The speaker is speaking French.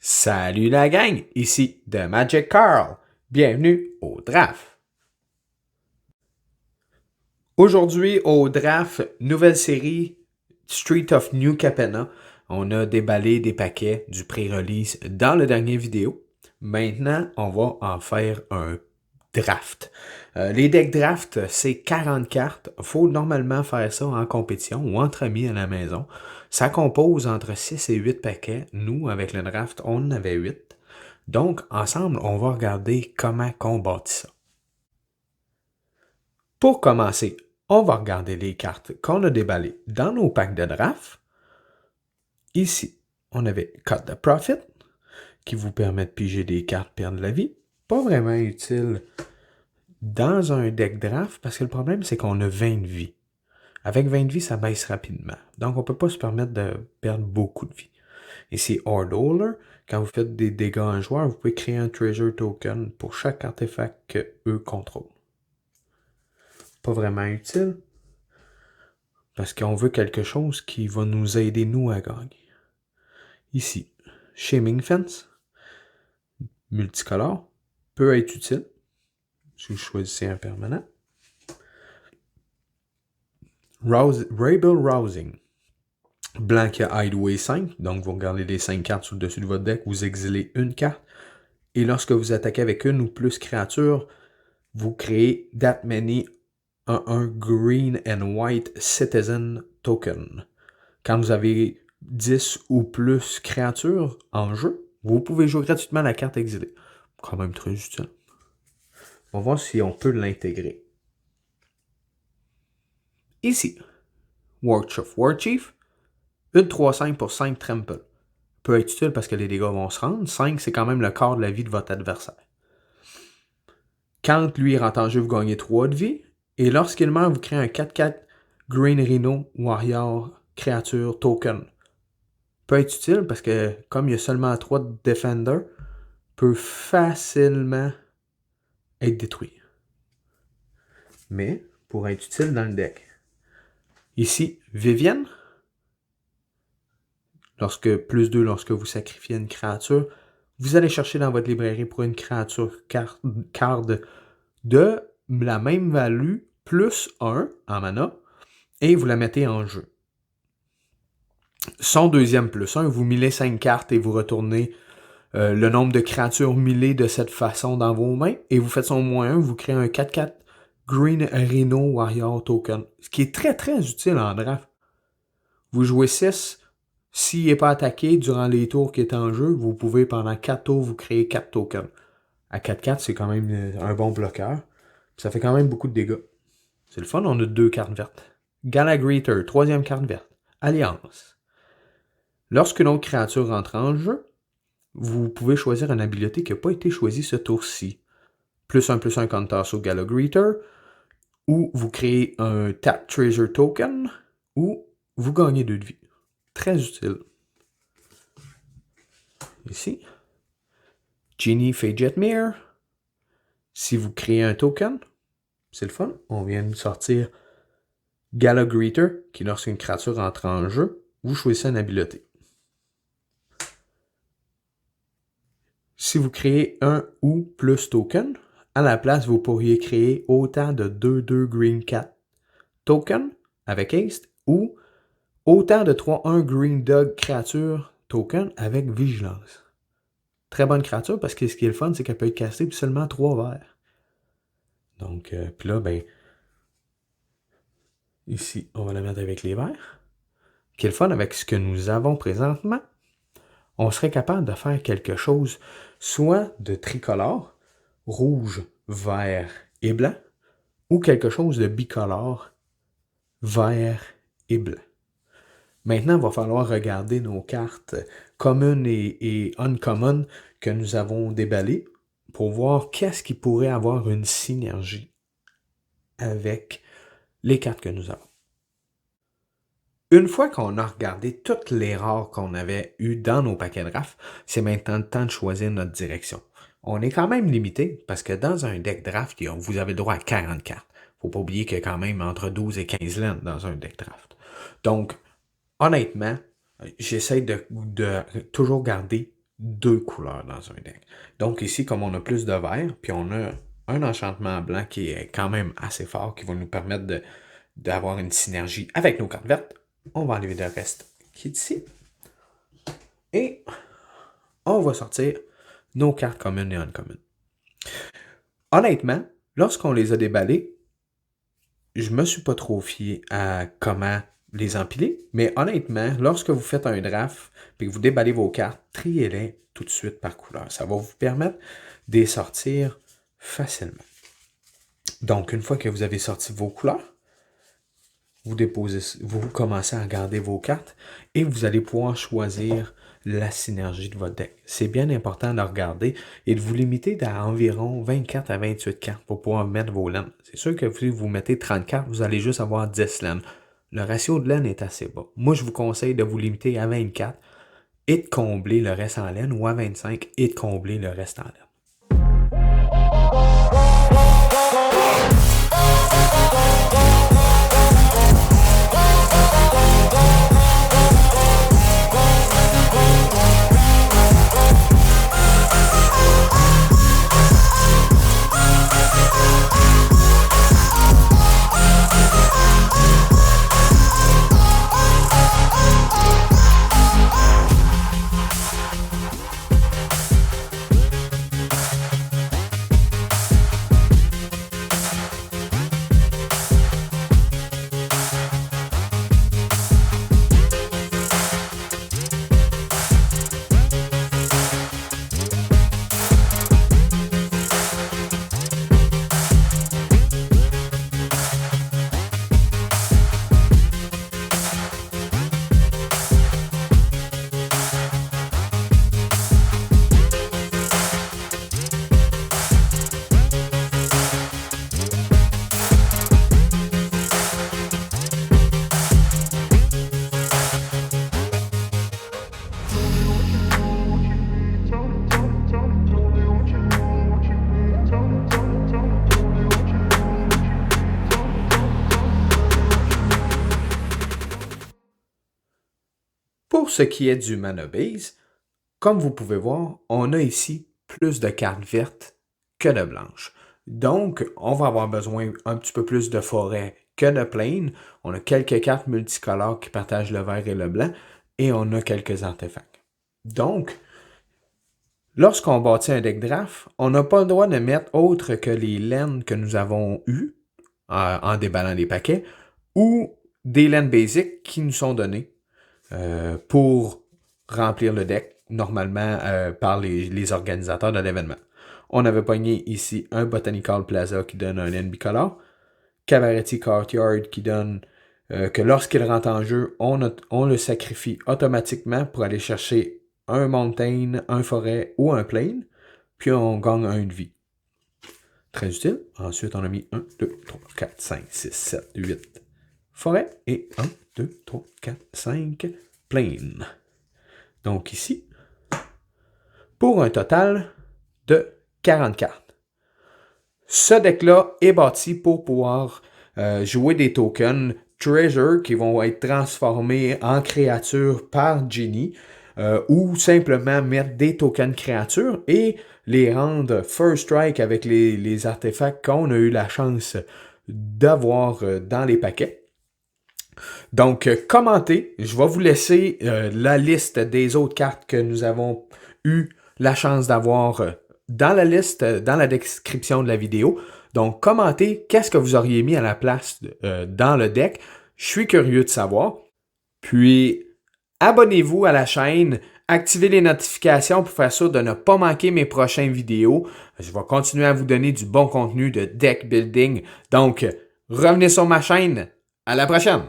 Salut la gang, ici The Magic Carl. Bienvenue au draft. Aujourd'hui au draft, nouvelle série Street of New Capenna. On a déballé des paquets du pré-release dans la dernière vidéo. Maintenant, on va en faire un draft. Les decks draft, c'est 40 cartes. Il faut normalement faire ça en compétition ou entre amis à la maison. Ça compose entre 6 et 8 paquets. Nous, avec le draft, on en avait 8. Donc, ensemble, on va regarder comment on bâtit ça. Pour commencer, on va regarder les cartes qu'on a déballées dans nos packs de draft. Ici, on avait Cut the Profit, qui vous permet de piger des cartes perdre la vie. Pas vraiment utile dans un deck draft, parce que le problème, c'est qu'on a 20 de vie. Avec 20 de vie, ça baisse rapidement. Donc, on ne peut pas se permettre de perdre beaucoup de vie. Ici, Horde Holder, quand vous faites des dégâts à un joueur, vous pouvez créer un Treasure Token pour chaque artefact qu'eux contrôlent. Pas vraiment utile, parce qu'on veut quelque chose qui va nous aider, nous, à gagner. Ici, Shaming Fence, multicolore, peut être utile, si vous choisissez un permanent. Rebel Rousing. Blanc qui a Hideaway 5, donc vous regardez les 5 cartes sur le dessus de votre deck, vous exilez une carte, et lorsque vous attaquez avec une ou plus créatures, vous créez That Many un Green and White Citizen Token. Quand vous avez 10 ou plus créatures en jeu, vous pouvez jouer gratuitement la carte exilée. Quand même très utile. On va voir si on peut l'intégrer. Ici, Watch of Warchief, une 3-5 pour 5 trample. Peut être utile parce que les dégâts vont se rendre. 5, c'est quand même le quart de la vie de votre adversaire. Quand lui rentre en jeu, vous gagnez 3 de vie. Et lorsqu'il meurt, vous créez un 4-4 Green Rhino Warrior Créature Token. Peut être utile parce que comme il y a seulement 3 de Defender, peut facilement être détruit. Mais pour être utile dans le deck. Ici, Vivienne. Plus 2 lorsque vous sacrifiez une créature, vous allez chercher dans votre librairie pour une créature carte de la même value, plus 1 en mana, et vous la mettez en jeu. Son deuxième plus 1, vous millez 5 cartes et vous retournez le nombre de créatures millées de cette façon dans vos mains, et vous faites son moins 1, vous créez un 4-4 Green Rhino Warrior Token, ce qui est très très utile en draft. Vous jouez 6, s'il n'est pas attaqué durant les tours qui est en jeu, vous pouvez pendant 4 tours vous créer 4 tokens. À 4-4, c'est quand même un bon bloqueur. Ça fait quand même beaucoup de dégâts. C'est le fun, on a 2 cartes vertes. Galagreater, 3e carte verte. Alliance. Lorsqu'une autre créature rentre en jeu, vous pouvez choisir une habileté qui n'a pas été choisie ce tour-ci. +1/+1 counter sur Galagreater, ou vous créez un Tap Treasure Token, ou vous gagnez 2 de vie. Très utile. Ici. Genie Fidget Mirror. Si vous créez un token, c'est le fun. On vient de sortir Galagreater, qui lorsqu'une créature entre en jeu, vous choisissez une habileté. Si vous créez un ou plus token, à la place, vous pourriez créer autant de 2/2 Green 4 token avec haste ou autant de 3/1 Green Dog créature token avec vigilance. Très bonne créature parce que ce qui est le fun, c'est qu'elle peut être castée puis seulement 3 verts. Donc, puis là, ben, ici, on va la mettre avec les verts. Ce qui est le fun avec ce que nous avons présentement, on serait capable de faire quelque chose, soit de tricolore, rouge, vert et blanc, ou quelque chose de bicolore, vert et blanc. Maintenant, il va falloir regarder nos cartes communes et uncommon que nous avons déballées pour voir qu'est-ce qui pourrait avoir une synergie avec les cartes que nous avons. Une fois qu'on a regardé toutes les rares qu'on avait eues dans nos paquets de draft, c'est maintenant le temps de choisir notre direction. On est quand même limité parce que dans un deck draft, vous avez le droit à 40 cartes. Faut pas oublier qu'il y a quand même entre 12 et 15 lanes dans un deck draft. Donc, honnêtement, j'essaie de toujours garder 2 couleurs dans un deck. Donc ici, comme on a plus de vert, puis on a un enchantement blanc qui est quand même assez fort, qui va nous permettre d'avoir une synergie avec nos cartes vertes, on va enlever le reste qui est ici. Et on va sortir nos cartes communes et uncommunes. Honnêtement, lorsqu'on les a déballées, je me suis pas trop fié à comment les empiler, mais honnêtement, lorsque vous faites un draft et que vous déballez vos cartes, triez-les tout de suite par couleur. Ça va vous permettre de les sortir facilement. Donc, une fois que vous avez sorti vos couleurs, vous commencez à regarder vos cartes et vous allez pouvoir choisir la synergie de votre deck. C'est bien important de regarder et de vous limiter à environ 24 à 28 cartes pour pouvoir mettre vos laines. C'est sûr que si vous mettez 30 cartes, vous allez juste avoir 10 laines. Le ratio de laine est assez bas. Moi, je vous conseille de vous limiter à 24 et de combler le reste en laine ou à 25 et de combler le reste en laine. Pour ce qui est du mana base, comme vous pouvez voir, on a ici plus de cartes vertes que de blanches. Donc, on va avoir besoin un petit peu plus de forêt que de plaine. On a quelques cartes multicolores qui partagent le vert et le blanc et on a quelques artefacts. Donc, lorsqu'on bâtit un deck draft, on n'a pas le droit de mettre autre que les laines que nous avons eues en déballant les paquets ou des laines basiques qui nous sont données pour remplir le deck normalement par les organisateurs de l'événement. On avait pogné ici un Botanical Plaza qui donne un laine bicolore, Cavaretti Courtyard qui donne que lorsqu'il rentre en jeu, on le sacrifie automatiquement pour aller chercher un mountain, un forêt ou un plain, puis on gagne un de vie. Très utile. Ensuite, on a mis 1, 2, 3, 4, 5, 6, 7, 8 forêt et 1, 2, 3, 4, 5 plain. Donc ici, pour un total de 40 cartes. Ce deck-là est bâti pour pouvoir jouer des tokens Treasure qui vont être transformés en créatures par Genie ou simplement mettre des tokens créatures et les rendre First Strike avec les artefacts qu'on a eu la chance d'avoir dans les paquets. Donc, commentez. Je vais vous laisser la liste des autres cartes que nous avons eu la chance d'avoir dans la liste, dans la description de la vidéo. Donc, commentez qu'est-ce que vous auriez mis à la place dans le deck. Je suis curieux de savoir. Puis, abonnez-vous à la chaîne. Activez les notifications pour faire sûr de ne pas manquer mes prochaines vidéos. Je vais continuer à vous donner du bon contenu de deck building. Donc, revenez sur ma chaîne. À la prochaine!